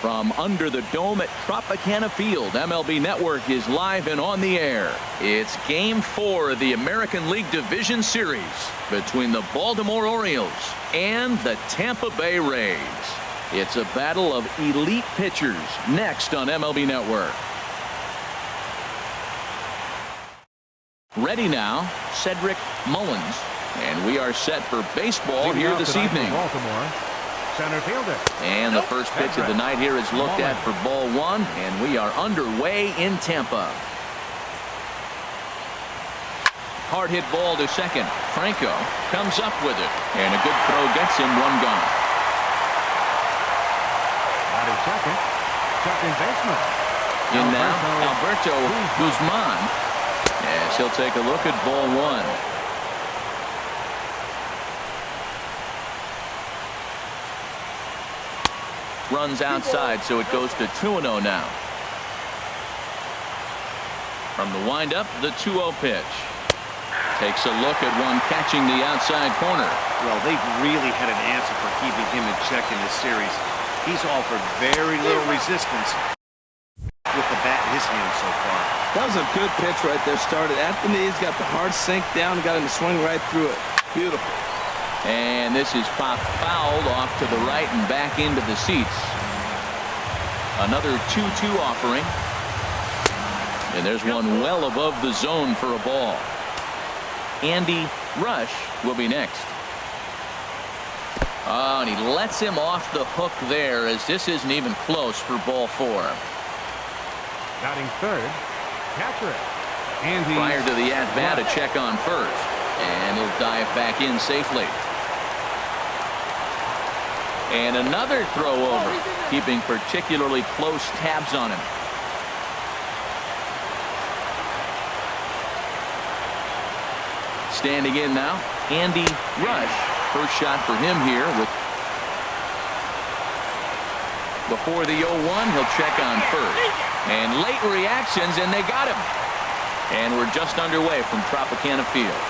From under the dome at Tropicana Field, MLB Network is live and on the air. It's Game 4 of the American League Division Series between the Baltimore Orioles and the Tampa Bay Rays. It's a battle of elite pitchers next on MLB Network. Ready now, Cedric Mullins. And we are set for baseball here this evening. Baltimore. Center fielder. And the first pitch of the night here is looked at for ball one, and we are underway in Tampa. Hard hit ball to second. Franco comes up with it, and a good throw gets him one gone. Batting second. Second baseman. In now, Alberto Guzman, as he'll take a look at ball one. Runs outside, so it goes to 2-0 now. From the windup, the 2-0 pitch. Takes a look at one catching the outside corner. Well, they've really had an answer for keeping him in check in this series. He's offered very little resistance with the bat in his hand so far. That was a good pitch right there. Started at the knees, got the hard sink down, got him to swing right through it. Beautiful. And this is popped fouled off to the right and back into the seats. Another 2-2 offering. And there's one well above the zone for a ball. Andy Rush will be next. Oh, and he lets him off the hook there, as this isn't even close for ball four. Batting third. Catcher it. Andy. Prior to the at-bat, a check on first. And he'll dive back in safely. And another throw over, keeping particularly close tabs on him. Standing in now, Andy Rush. First shot for him here. Before the 0-1, he'll check on first. And late reactions, and they got him. And we're just underway from Tropicana Field.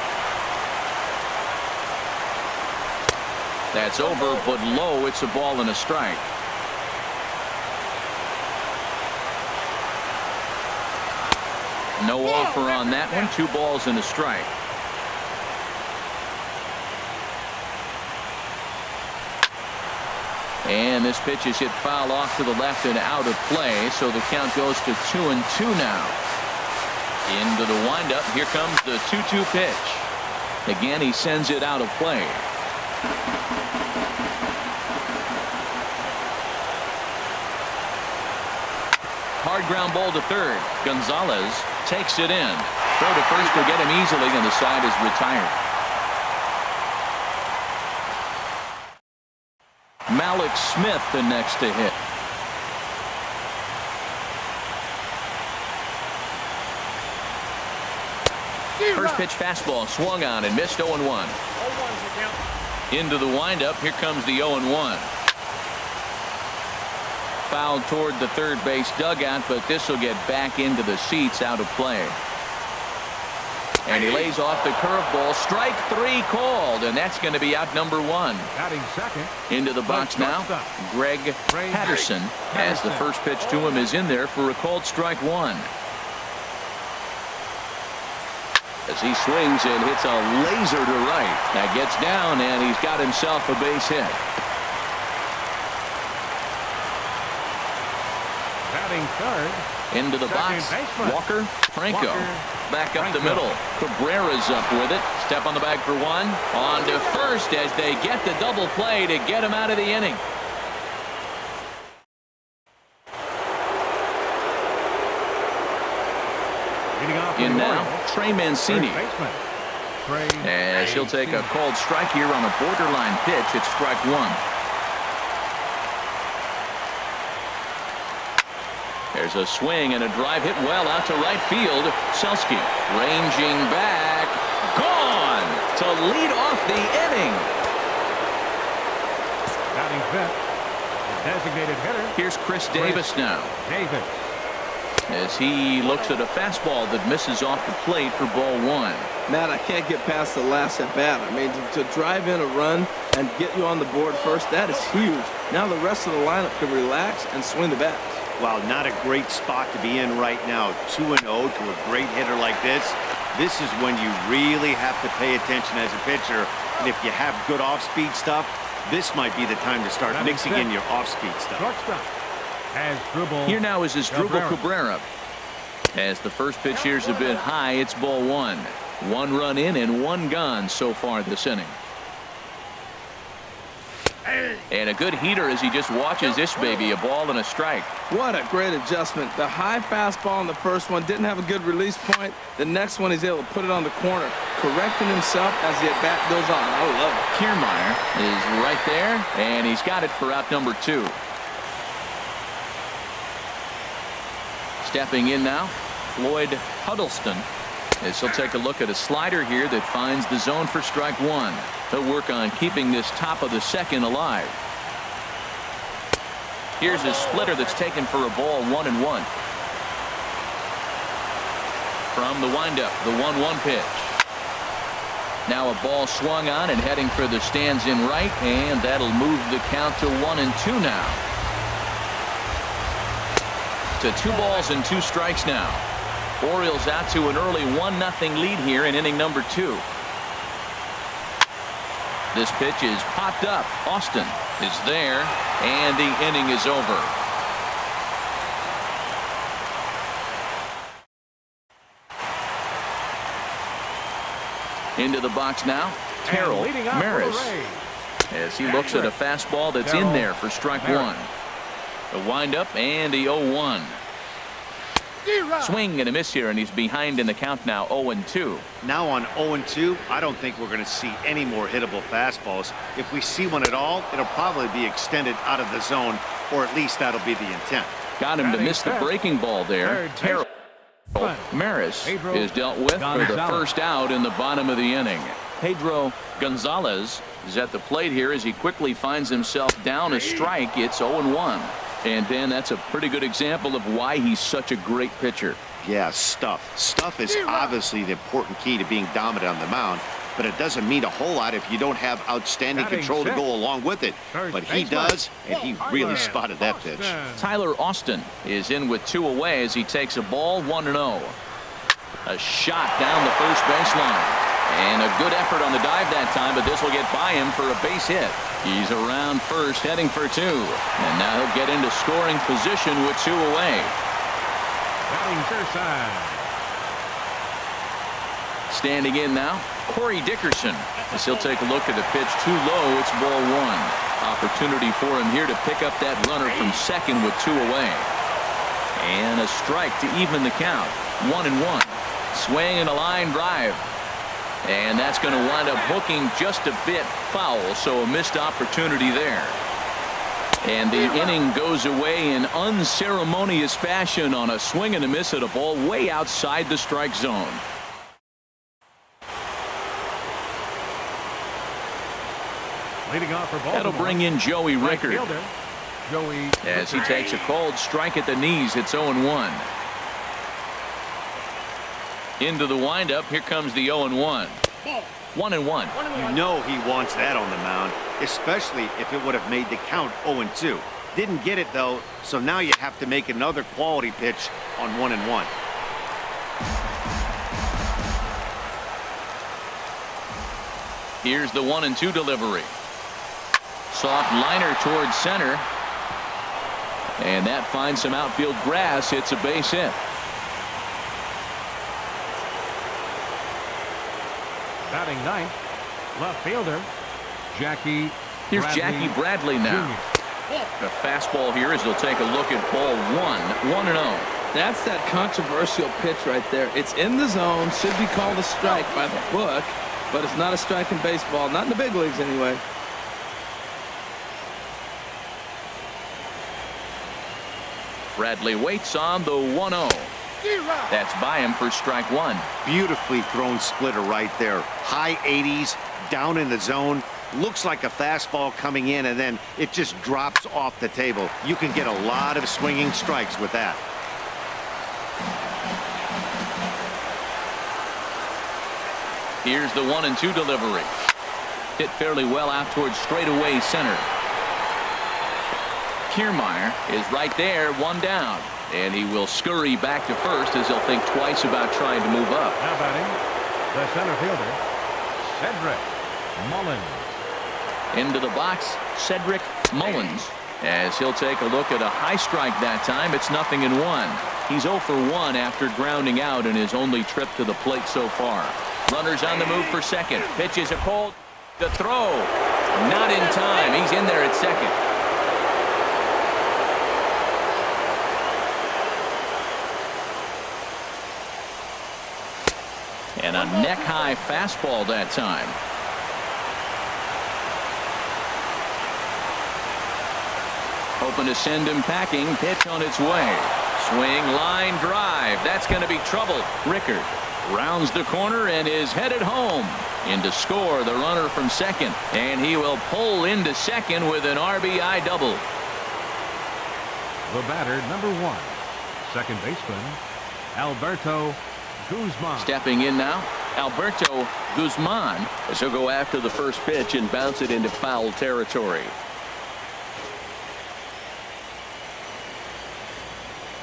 That's over, but low. It's a ball and a strike. No offer on that one. 2 balls and a strike. And this pitch is hit foul off to the left and out of play, so the count goes to 2-2 now. Into the windup. Here comes the 2-2 pitch. Again, he sends it out of play. Hard ground ball to third. Gonzalez takes it in. Throw to first will get him easily, and the side is retired. Malik Smith the next to hit. First pitch fastball swung on and missed. 0-1. Into the windup. Here comes the 0-1. Fouled toward the third base dugout, but this will get back into the seats, out of play. And he lays off the curveball. Strike 3 called, and that's going to be out number 1. Batting second. Into the box now, Greg Patterson, as the first pitch to him is in there for a called strike 1. As he swings and hits a laser to right. That gets down, and he's got himself a base hit. Batting third. Into the box, Walker Franco. Back up the middle. Cabrera's up with it. Step on the bag for 1. On to first as they get the double play to get him out of the inning. In now, Trey Mancini. As he'll take a called strike here on a borderline pitch. It's strike 1. There's a swing and a drive hit well out to right field. Selski ranging back. Gone to lead off the inning. Batting fifth. The designated hitter. Here's Chris Davis now. Davis. as he looks at a fastball that misses off the plate for ball one. Matt, I can't get past the last at bat. I mean, to drive in a run and get you on the board first, that is huge. Now the rest of the lineup can relax and swing the bats. Wow, not a great spot to be in right now. 2-0 to a great hitter like this. This is when you really have to pay attention as a pitcher. And if you have good off-speed stuff, this might be the time to start mixing in your off-speed stuff. Here now is Asdrubal Cabrera. As the first pitch here's a bit high, it's ball one. 1 run in and 1 gone so far this inning. And a good heater as he just watches this baby, a ball and a strike. What a great adjustment. The high fastball in the first one didn't have a good release point. The next one he's able to put it on the corner, correcting himself as the at-bat goes on. I love it. Kiermaier is right there, and he's got it for out number 2. Stepping in now, Floyd Huddleston, as he'll take a look at a slider here that finds the zone for strike 1. He'll work on keeping this top of the second alive. Here's a splitter that's taken for a ball, 1-1. From the windup, the 1-1 pitch. Now a ball swung on and heading for the stands in right, and that'll move the count to 1-2 now. To 2 balls and 2 strikes now. Orioles out to an early 1-0 lead here in inning number 2. This pitch is popped up. Austin is there, and the inning is over. Into the box now, Terrell Maris, as he looks at a fastball that's in there for strike 1. The windup and the 0-1. Swing and a miss here, and he's behind in the count now, 0-2. Now on 0-2, I don't think we're going to see any more hittable fastballs. If we see one at all, it'll probably be extended out of the zone, or at least that'll be the intent. Got him to miss the breaking ball there. Terrell Maris is dealt with for the first out in the bottom of the inning. Pedro Gonzalez is at the plate here as he quickly finds himself down a strike. It's 0-1. And Dan, that's a pretty good example of why he's such a great pitcher. Yeah, stuff. Stuff is obviously the important key to being dominant on the mound, but it doesn't mean a whole lot if you don't have outstanding control to go along with it. But he does, and he really spotted that pitch. Tyler Austin is in with 2 away as he takes a ball, 1-0. A shot down the first baseline. And a good effort on the dive that time, but this will get by him for a base hit. He's around first, heading for 2. And now he'll get into scoring position with 2 away. Standing in now, Corey Dickerson, as he'll take a look at the pitch too low. It's ball 1. Opportunity for him here to pick up that runner from second with 2 away. And a strike to even the count. 1-1. Swing and a line drive. And that's going to wind up hooking just a bit foul, so a missed opportunity there. And the inning goes away in unceremonious fashion on a swing and a miss at a ball way outside the strike zone. Leading off for Baltimore, that'll bring in Joey Rickard. As he takes a cold strike at the knees, it's 0-1. Into the windup, here comes the 0-1. 1-1. You know he wants that on the mound, especially if it would have made the count 0-2. Didn't get it though, so now you have to make another quality pitch on 1-1. Here's the 1-2 delivery. Soft liner towards center. And that finds some outfield grass. It's a base hit. Batting ninth, left fielder, Jackie. Here's Jackie Bradley now. A fastball here as he'll take a look at ball 1. 1-0. That's that controversial pitch right there. It's in the zone, should be called a strike by the book, but it's not a strike in baseball, not in the big leagues anyway. Bradley waits on the 1-0. That's by him for strike 1. Beautifully thrown splitter right there. High 80s, down in the zone. Looks like a fastball coming in, and then it just drops off the table. You can get a lot of swinging strikes with that. Here's the 1-2 delivery. Hit fairly well out towards straightaway center. Kiermaier is right there, one down. And he will scurry back to first as he'll think twice about trying to move up. Now batting, the center fielder, Cedric Mullins. Into the box, Cedric Mullins, as he'll take a look at a high strike that time. It's 0-1. He's 0 for 1 after grounding out in his only trip to the plate so far. Runners on the move for second. Pitches a cold. The throw. Not in time. He's in there at second. And a neck-high fastball that time. Hoping to send him packing. Pitch on its way. Swing, line, drive. That's going to be trouble. Rickard rounds the corner and is headed home. In to score the runner from second. And he will pull into second with an RBI double. The batter, number 1, second baseman, Alberto Guzman. Stepping in now, Alberto Guzman, as he'll go after the first pitch and bounce it into foul territory.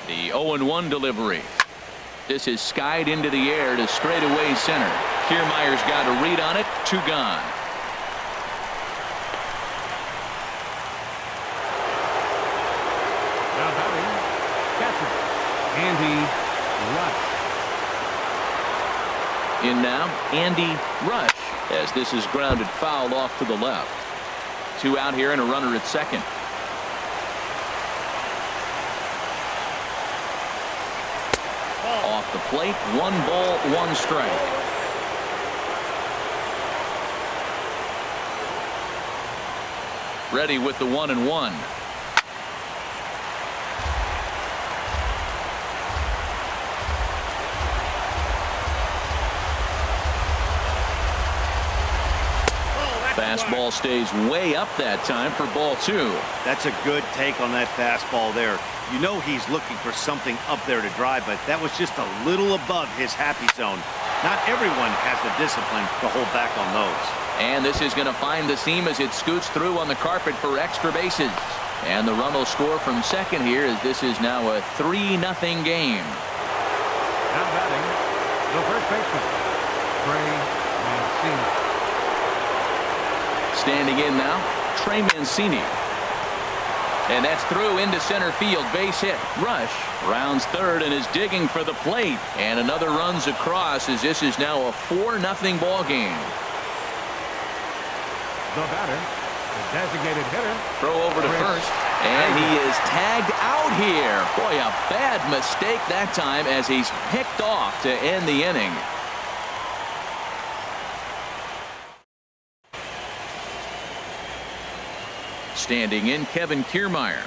The 0-1 delivery. This is skied into the air to straightaway center. Kiermaier's got a read on it. 2 gone. Now batting, catcher, Andy Rush. In now, Andy Rush, as this is grounded foul off to the left. 2 out here and a runner at second. Off the plate, 1 ball, 1 strike. Ready with the 1-1. Fastball stays way up that time for ball 2. That's a good take on that fastball there. You know he's looking for something up there to drive, but that was just a little above his happy zone. Not everyone has the discipline to hold back on those. And this is going to find the seam as it scoots through on the carpet for extra bases. And the run will score from second here as this is now a 3-0 game. Now batting, the first baseman, Trey Mancini. Standing in now, Trey Mancini. And that's through into center field. Base hit. Rush rounds third and is digging for the plate. And another runs across as this is now a 4-0 ball game. The batter, the designated hitter. Throw over to first. And he is tagged out here. Boy, a bad mistake that time as he's picked off to end the inning. Standing in, Kevin Kiermaier.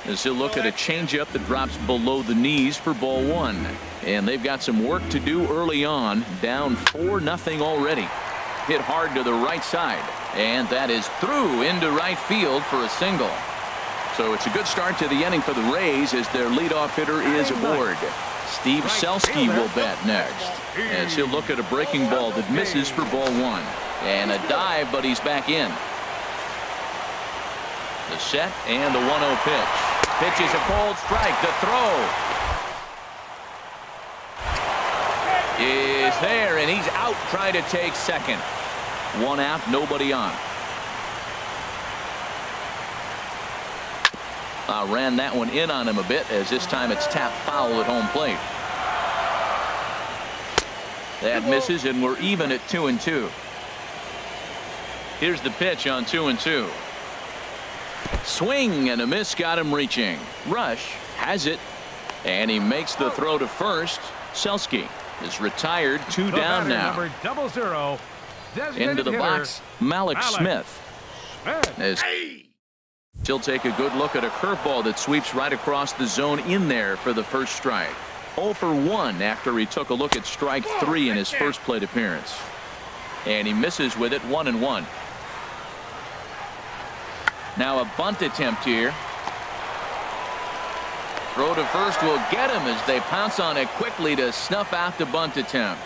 As he'll look at a changeup that drops below the knees for ball 1. And they've got some work to do early on. Down 4-0 already. Hit hard to the right side. And that is through into right field for a single. So it's a good start to the inning for the Rays as their leadoff hitter is aboard. Steve Selski will bat next. As he'll look at a breaking ball that misses for ball 1. And a dive, but he's back in. The set and the 1-0 pitch. Pitch is a cold strike. The throw is there, and he's out trying to take second. 1 out, nobody on. Ran that one in on him a bit as this time it's tapped foul at home plate. That misses, and we're even at 2-2. Here's the pitch on 2-2. Swing and a miss got him reaching. Rush has it, and he makes the throw to first. Selski is retired. 2 down now. Number 00, into the box, Malik Smith. As he'll take a good look at a curveball that sweeps right across the zone in there for the first strike. 0 for 1 after he took a look at strike 3 in his first plate appearance. And he misses with it. 1-1. Now a bunt attempt here. Throw to first will get him as they pounce on it quickly to snuff out the bunt attempt.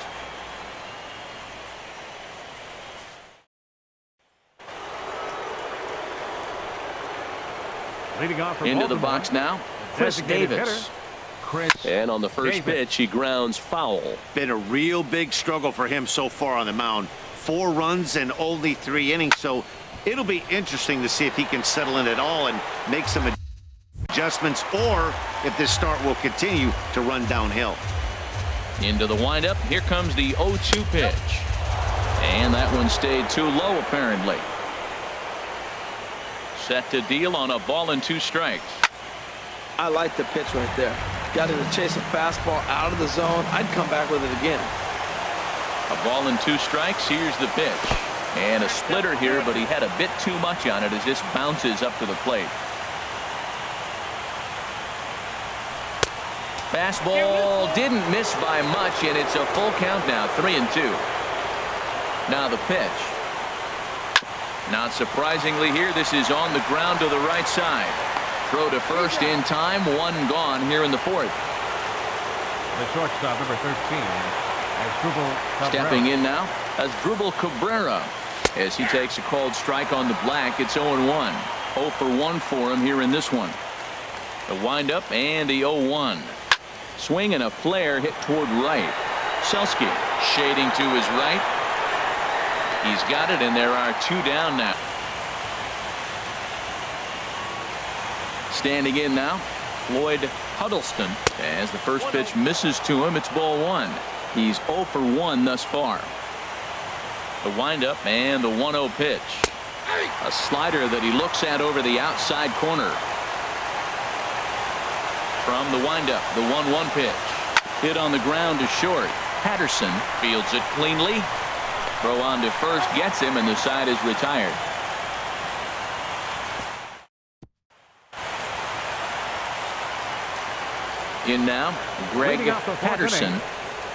Leading off for Into the Baltimore, box now, Chris designated Davis. hitter, Chris And on the first Davis. pitch, he grounds foul. Been a real big struggle for him so far on the mound. 4 runs and only 3 innings, so it'll be interesting to see if he can settle in at all and make some adjustments, or if this start will continue to run downhill. Into the windup. Here comes the 0-2 pitch. And that one stayed too low, apparently. Set to deal on a ball and 2 strikes. I like the pitch right there. Got him to chase a fastball out of the zone. I'd come back with it again. A ball and 2 strikes. Here's the pitch. And a splitter here, but he had a bit too much on it as this bounces up to the plate. Fastball didn't miss by much, and it's a full count now, 3-2. Now the pitch. Not surprisingly here, this is on the ground to the right side. Throw to first in time, 1 gone here in the 4th. The shortstop, number 13, Asdrubal Cabrera. Stepping in now, Asdrubal Cabrera. As he takes a called strike on the black, it's 0-1. 0 for 1 for him here in this one. The windup and the 0-1. Swing and a flare hit toward right. Selski shading to his right. He's got it, and there are 2 down now. Standing in now, Floyd Huddleston. As the first pitch misses to him, it's ball 1. He's 0 for 1 thus far. The windup and the 1-0 pitch. A slider that he looks at over the outside corner. From the windup, the 1-1 pitch. Hit on the ground to short. Patterson fields it cleanly. Throw on to first gets him, and the side is retired. In now, Greg Leading off the 4th Patterson. inning,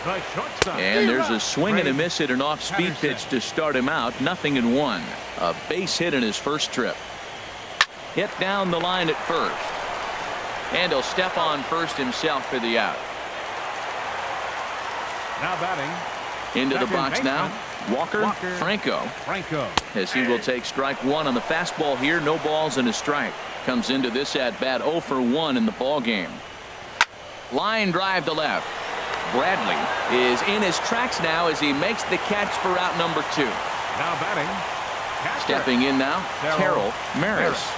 the shortstop. And there's a swing and a Greg miss at an off-speed Patterson. pitch to start him out. 0-1. A base hit in his first trip. Hit down the line at first. And he'll step on first himself for the out. Now batting, Into the second box now, baseman, Walker Franco. As he will take strike 1 on the fastball here. No balls and a strike. Comes into this at bat 0 for 1 in the ball game. Line drive to left. Bradley is in his tracks now as he makes the catch for out number 2. now batting, catcher. Stepping in now, Terrell Maris.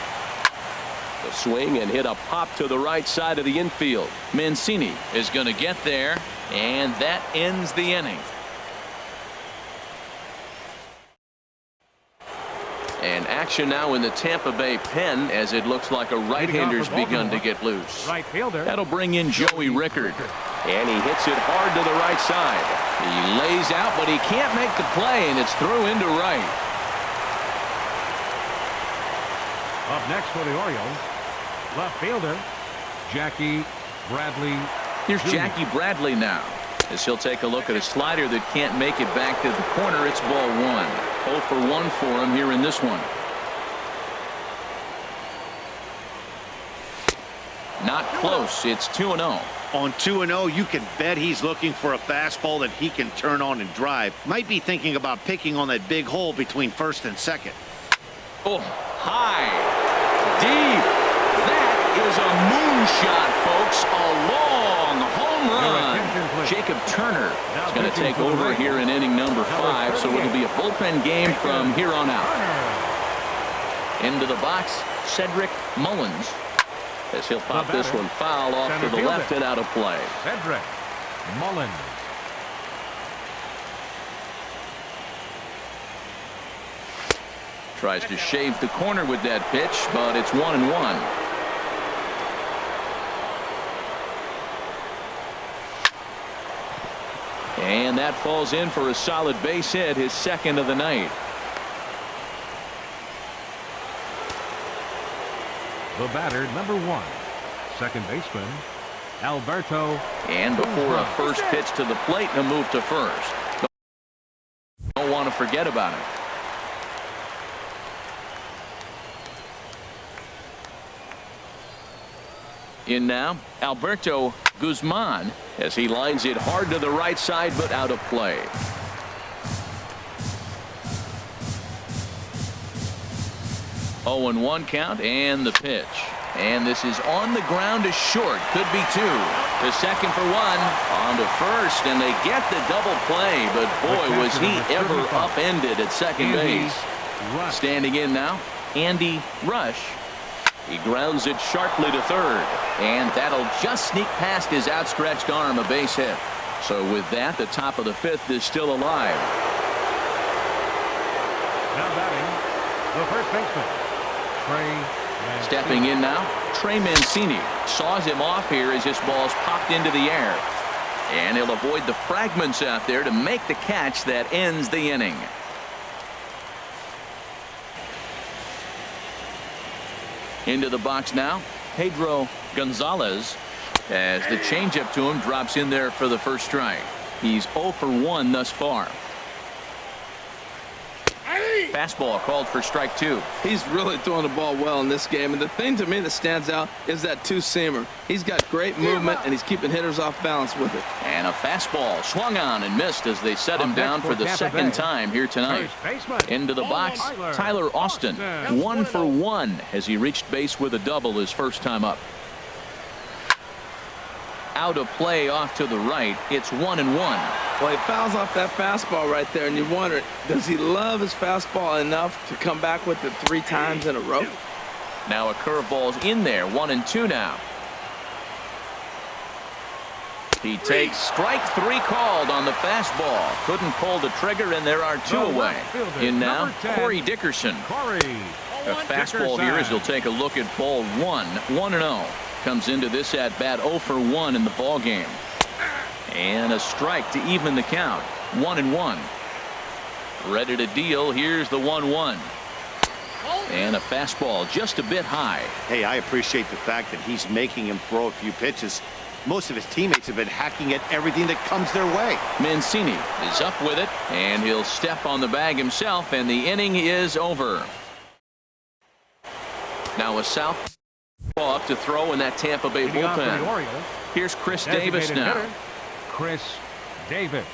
The swing and hit a pop to the right side of the infield. Mancini is going to get there, and that ends the inning. And action now in the Tampa Bay pen as it looks like a right-hander's begun to get loose. Right fielder. That'll bring in Joey Rickard. And he hits it hard to the right side. He lays out, but he can't make the play, and it's through into right. Up next for the Orioles, left fielder, Jackie Bradley. Here's Jr. Jackie Bradley now, as he'll take a look at a slider that can't make it back to the corner. It's ball 1. 0 for 1 for him here in this one. Not close. It's 2-0. On 2-0, you can bet he's looking for a fastball that he can turn on and drive. Might be thinking about picking on that big hole between first and second. Oh, high, deep. That is a moonshot, folks. A long home run. Jacob Turner is going to take over here in inning number 5, so it'll be a bullpen game from here on out. Into the box, Cedric Mullins, as he'll pop this one foul off to the left and out of play. Cedric Mullins. Tries to shave the corner with that pitch, but it's 1-1. And that falls in for a solid base hit, his second of the night. The batter, number 1, second baseman, Alberto. And before a first pitch to the plate, he'll move to first. Don't want to forget about it. In now, Alberto Guzman, as he lines it hard to the right side, but out of play. Oh, 0-1 count, and the pitch. And this is on the ground to short. Could be two. To second for one. On to first, and they get the double play. But boy, was he ever upended at second base. Standing in now, Andy Rush. He grounds it sharply to third. And that'll just sneak past his outstretched arm, a base hit. So with that, the top of the fifth is still alive. Now batting, the first baseman, Trey. Stepping in now, Trey Mancini saws him off here as this ball's popped into the air. And he'll avoid the fragments out there to make the catch that ends the inning. Into the box now, Pedro Gonzalez, as the changeup to him drops in there for the first strike. He's 0 for 1 thus far. Fastball called for strike two. He's really throwing the ball well in this game, and the thing to me that stands out is that two-seamer. He's got great movement, and he's keeping hitters off balance with it. And a fastball swung on and missed as they set him down for the second time here tonight. Into the box, Tyler Austin, 1 for 1 as he reached base with a double his first time up. Out of play off to the right. It's 1-1. Well, he fouls off that fastball right there, and you wonder, does he love his fastball enough to come back with it 3 times in a row? Now a curveball's in there. 1-2 now. He takes strike 3 called on the fastball. Couldn't pull the trigger, and there are 2 away. In now, Corey Dickerson. A fastball here as he'll take a look at ball 1. 1-0. Comes into this at bat 0 for 1 in the ball game. And a strike to even the count. 1-1. Ready to deal. Here's the 1-1. And a fastball just a bit high. Hey, I appreciate the fact that he's making him throw a few pitches. Most of his teammates have been hacking at everything that comes their way. Mancini is up with it, and he'll step on the bag himself, and the inning is over. Now a southpaw up to throw in that Tampa Bay bullpen. Here's Chris Davis now. Chris Davis.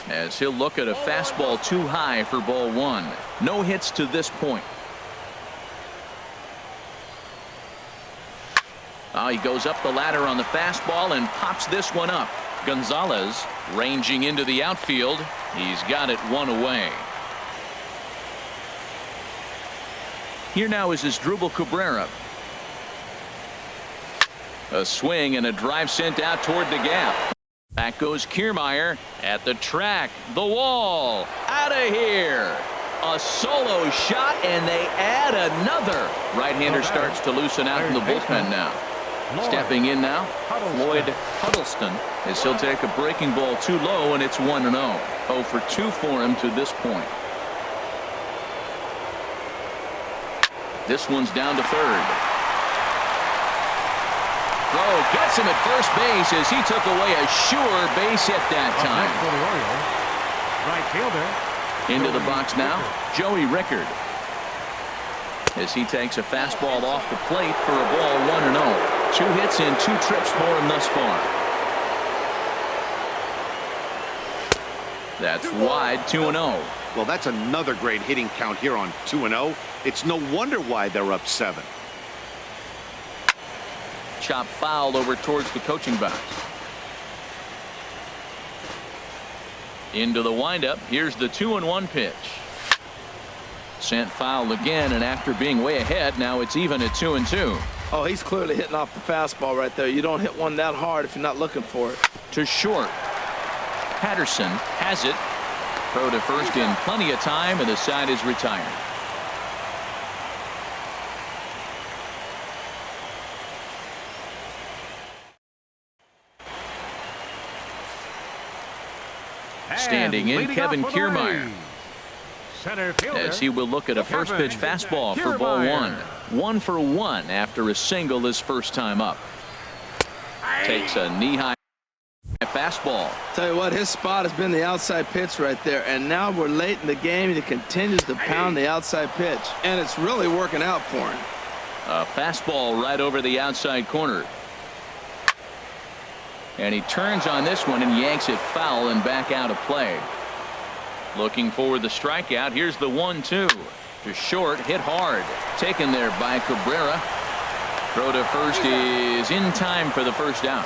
As he'll look at a fastball too high for ball 1. No hits to this point. He goes up the ladder on the fastball and pops this one up. Gonzalez ranging into the outfield. He's got it 1 away. Here now is Asdrubal Cabrera. A swing and a drive sent out toward the gap. Back goes Kiermaier at the track. The wall. Out of here. A solo shot, and they add another. Right-hander starts to loosen out in the bullpen now. Stepping in now, Floyd Huddleston, as he'll take a breaking ball too low, and it's 1-0. 0 for 2 for him to this point. This one's down to third. Throw gets him at first base as he took away a sure base hit that time. For the Orioles, right fielder. Into the box now, Joey Rickard. As he takes a fastball off the plate for a ball 1-0. 2 hits and 2 trips for him thus far. That's wide. 2-0. Well, that's another great hitting count here on 2-0. It's no wonder why they're up 7. Chop foul over towards the coaching box. Into the windup. Here's the 2-1 pitch. Sent foul again, and after being way ahead, now it's even at 2-2. Oh, he's clearly hitting off the fastball right there. You don't hit one that hard if you're not looking for it. To short. Patterson has it. Throw to first in plenty of time, and the side is retired. Standing in, Kevin Kiermaier. Center fielder, as he will look at a first pitch fastball for ball 1. 1 for 1 after a single his first time up. Takes a knee-high fastball. Tell you what, his spot has been the outside pitch right there, and now we're late in the game and he continues to pound the outside pitch, and it's really working out for him. A fastball right over the outside corner. And he turns on this one and yanks it foul and back out of play. Looking for the strikeout. Here's the 1-2 to short, hit hard, taken there by Cabrera. Throw to first is in time for the first down.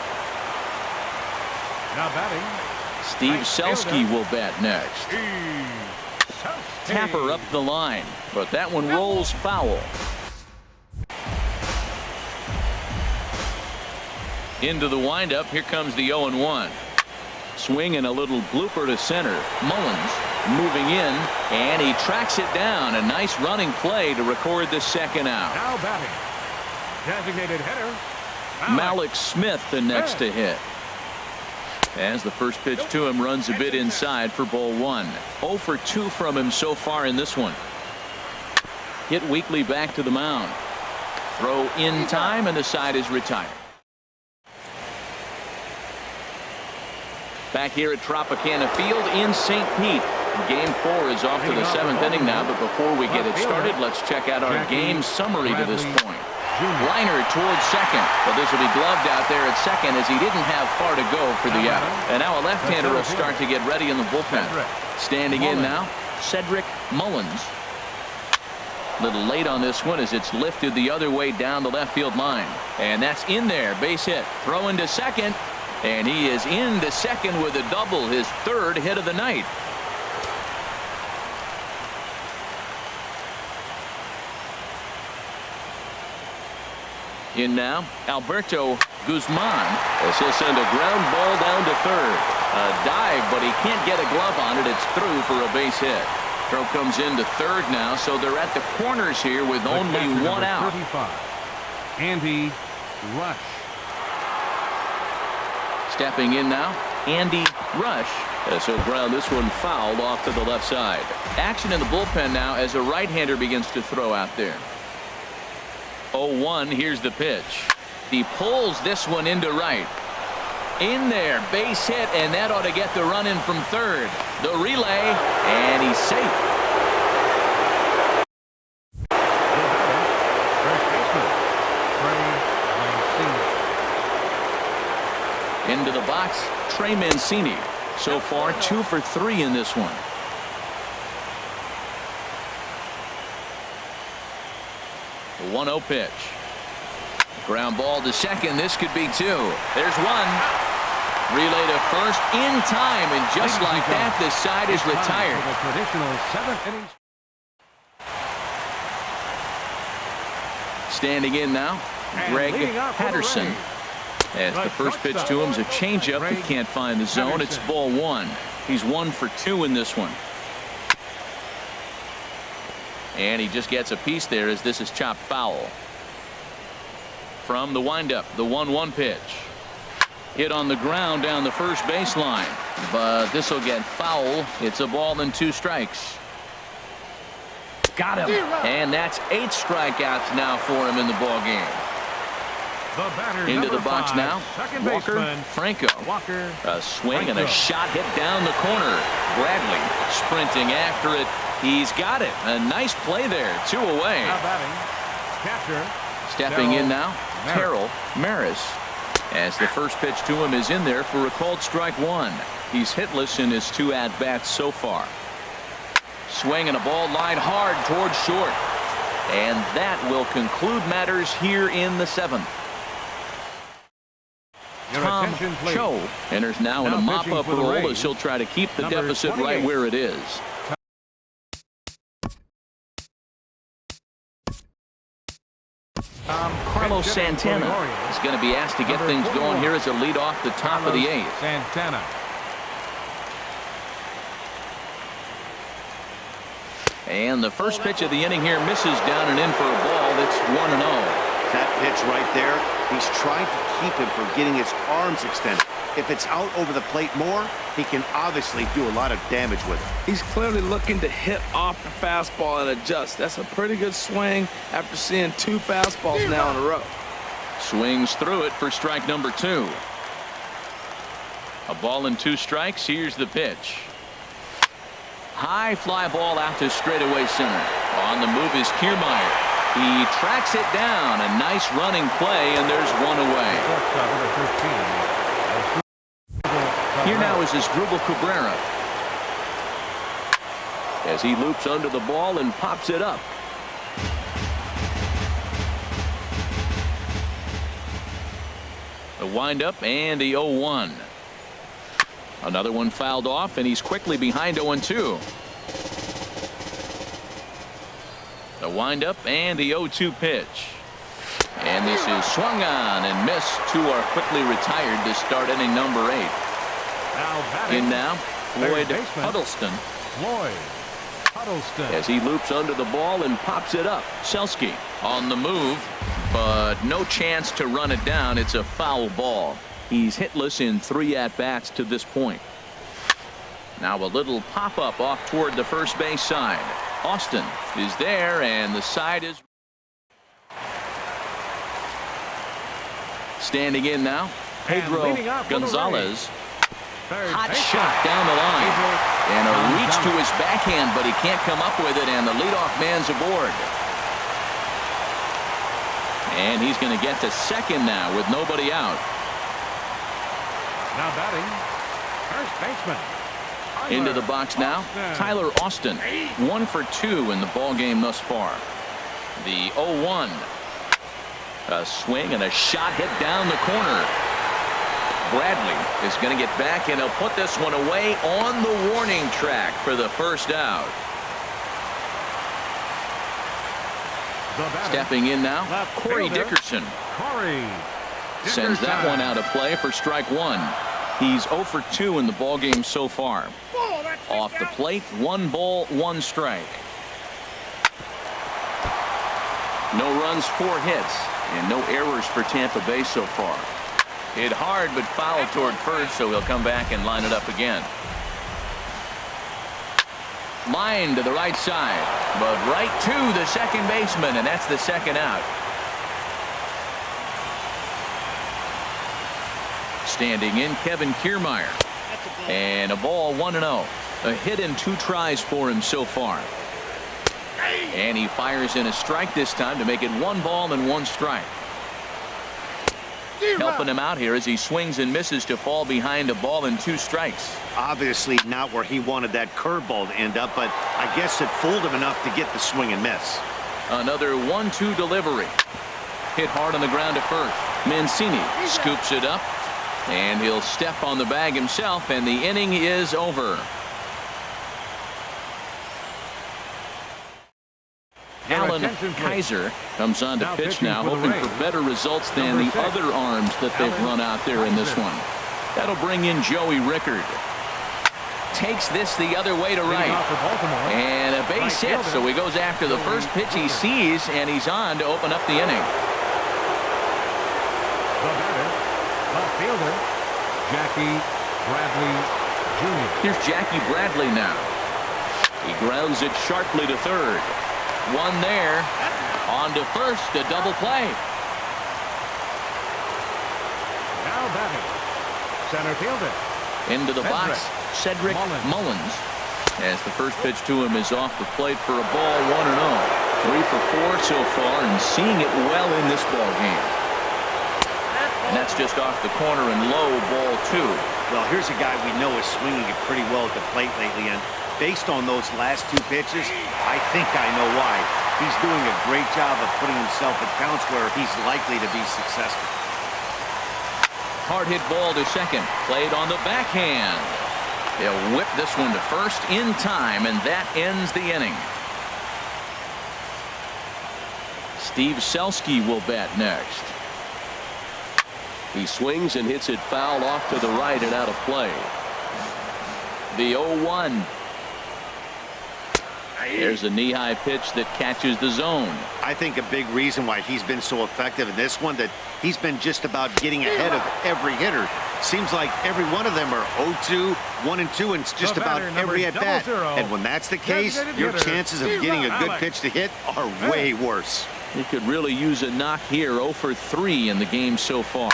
Now batting, Steve Selski will bat next. Tapper up the line, but that one rolls foul. Into the windup. Here comes the 0-1. Swing and a little blooper to center. Mullins moving in, and he tracks it down. A nice running play to record the second out. Now batting, designated hitter, Malik Smith the next to hit. As the first pitch to him runs a bit inside for ball one. 0 for 2 from him so far in this one. Hit weakly back to the mound. Throw in time, and the side is retired. Back here at Tropicana Field in St. Pete. Game 4 is off to the 7th inning now, but before we get it started, let's check out our game summary to this point. Liner towards second, but this will be gloved out there at second as he didn't have far to go for the out. And now a left-hander will start to get ready in the bullpen. Standing in now, Cedric Mullins. Little late on this one as it's lifted the other way down the left field line. And that's in there, base hit. Throw into second, and he is into second with a double, his third hit of the night. In now, Alberto Guzman as he'll send a ground ball down to third. A dive, but he can't get a glove on it. It's through for a base hit. Throw comes into third now, so they're at the corners here with only one out. 35, Andy Rush. Stepping in now, Andy Rush. As he'll ground this one foul off to the left side. Action in the bullpen now as a right-hander begins to throw out there. 0-1, here's the pitch. He pulls this one into right. In there, base hit, and that ought to get the run in from third. The relay, and he's safe. Into the box, Trey Mancini. So far, 2 for 3 in this one. The 1-0 pitch. Ground ball to second. This could be 2. There's one. Relay to first in time, and just like that, this side is retired. The traditional 7th inning. Standing in now, Greg Patterson. As the first pitch to him is a changeup. He can't find the zone. It's ball 1. He's 1 for 2 in this one. And he just gets a piece there as this is chopped foul. From the windup, the 1-1 pitch. Hit on the ground down the first baseline. But this will get foul. It's a ball and 2 strikes. Got him. And that's 8 strikeouts now for him in the ball game. Into the box now, Walker Franco. A swing and a shot hit down the corner. Bradley sprinting after it. He's got it. A nice play there. 2 away. Stepping in now, Terrell Maris. As the first pitch to him is in there for a called strike 1. He's hitless in his 2 at-bats so far. Swing and a ball line hard towards short. And that will conclude matters here in the 7th. Tom Cho enters now in a mop-up role as he'll try to keep the deficit right where it is. Carlos Santana is going to be asked to get things going here as a lead off the top of the 8th. Santana. And the first pitch of the inning here misses down and in for a ball. That's 1-0. That pitch right there, he's trying to keep him from getting his arms extended. If it's out over the plate more, he can obviously do a lot of damage with it. He's clearly looking to hit off the fastball and adjust. That's a pretty good swing after seeing 2 fastballs now in a row. Swings through it for strike number 2. A ball and 2 strikes. Here's the pitch. High fly ball out to straightaway center. On the move is Kiermaier. He tracks it down. A nice running play, and there's 1 away. Here now is Asdrubal Cabrera. As he loops under the ball and pops it up. The windup and the 0-1. Another one fouled off, and he's quickly behind 0-2. The windup and the 0-2 pitch. And this is swung on and missed. Two are quickly retired to start inning number 8. In now, Floyd Huddleston. As he loops under the ball and pops it up. Selski on the move, but no chance to run it down. It's a foul ball. He's hitless in 3 at-bats to this point. Now a little pop-up off toward the first base side. Austin is there, and the side is standing in now. Pedro Gonzalez. Hot shot down the line. And a reach to his backhand, but he can't come up with it, and the leadoff man's aboard. And he's going to get to second now with nobody out. Now batting, first baseman. Into the box now, Tyler Austin. 1 for 2 in the ball game thus far. The 0-1. A swing and a shot hit down the corner. Bradley is going to get back, and he'll put this one away on the warning track for the first out. Stepping in now, Corey Dickerson. Sends that one out of play for strike 1. He's 0 for 2 in the ball game so far. Off the plate, 1 ball, 1 strike. No runs, 4 hits, and no errors for Tampa Bay so far. Hit hard, but foul toward first, so he'll come back and line it up again. Line to the right side, but right to the second baseman, and that's the second out. Standing in, Kevin Kiermaier. And a ball, 1-0. A hit in 2 tries for him so far. And he fires in a strike this time to make it 1 ball and 1 strike. Helping him out here as he swings and misses to fall behind a ball and 2 strikes. Obviously not where he wanted that curveball to end up, but I guess it fooled him enough to get the swing and miss. Another 1-2 delivery. Hit hard on the ground to first. Mancini scoops it up, and he'll step on the bag himself, and the inning is over. Alan Kaiser comes on to pitch now, hoping for better results than the other arms that they've run out there in this one. That'll bring in Joey Rickard. Takes this the other way to right. And a base hit, so he goes after the first pitch he sees, and he's on to open up the inning. The batter, left fielder, Jackie Bradley Jr. Here's Jackie Bradley now. He grounds it sharply to third. One there. On to first, a double play. Now batting, center fielder. Into the box, Cedric Mullins. As the first pitch to him is off the plate for a ball, 1-0. 3 for 4 so far, and seeing it well in this ball game. And that's just off the corner and low, ball 2. Well, here's a guy we know is swinging it pretty well at the plate lately, and based on those last 2 pitches, I think I know why. He's doing a great job of putting himself at counts where he's likely to be successful. Hard hit ball to second. Played on the backhand. He'll whip this one to first in time, and that ends the inning. Steve Selski will bat next. He swings and hits it foul off to the right and out of play. The 0-1. There's a knee-high pitch that catches the zone. I think a big reason why he's been so effective in this one, that he's been just about getting ahead of every hitter. Seems like every one of them are 0-2, 1-2, and it's just about every at-bat. And when that's the case, your chances of getting a good pitch to hit are way worse. He could really use a knock here. 0 for 3 in the game so far.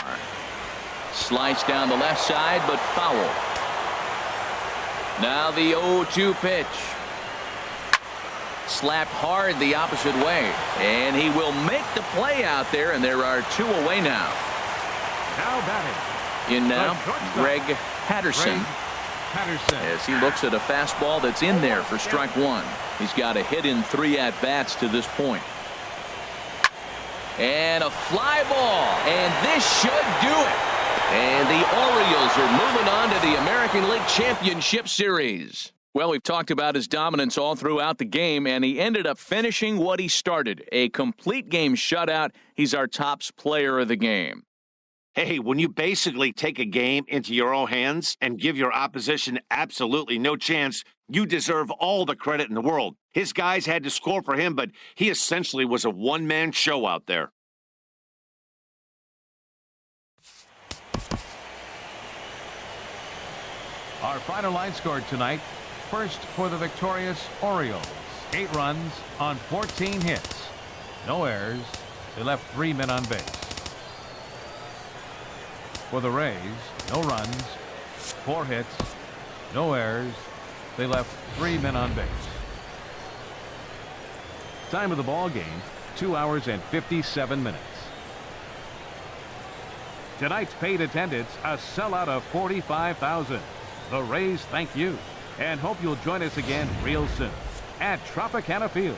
Slice down the left side, but foul. Now the 0-2 pitch. Slapped hard the opposite way, and he will make the play out there, and there are 2 away now. Now batting. In now, Greg Patterson. As he looks at a fastball that's in there for strike 1. He's got a hit in 3 at-bats to this point. And a fly ball, and this should do it. And the Orioles are moving on to the American League Championship Series. Well, we've talked about his dominance all throughout the game, and he ended up finishing what he started, a complete game shutout. He's our top player of the game. Hey, when you basically take a game into your own hands and give your opposition absolutely no chance, you deserve all the credit in the world. His guys had to score for him, but he essentially was a one-man show out there. Our final line scored tonight. First for the victorious Orioles. 8 runs on 14 hits. No errors. They left 3 men on base. For the Rays, no runs, 4 hits, no errors. They left 3 men on base. Time of the ball game, 2 hours and 57 minutes. Tonight's paid attendance, a sellout of 45,000. The Rays thank you and hope you'll join us again real soon at Tropicana Field.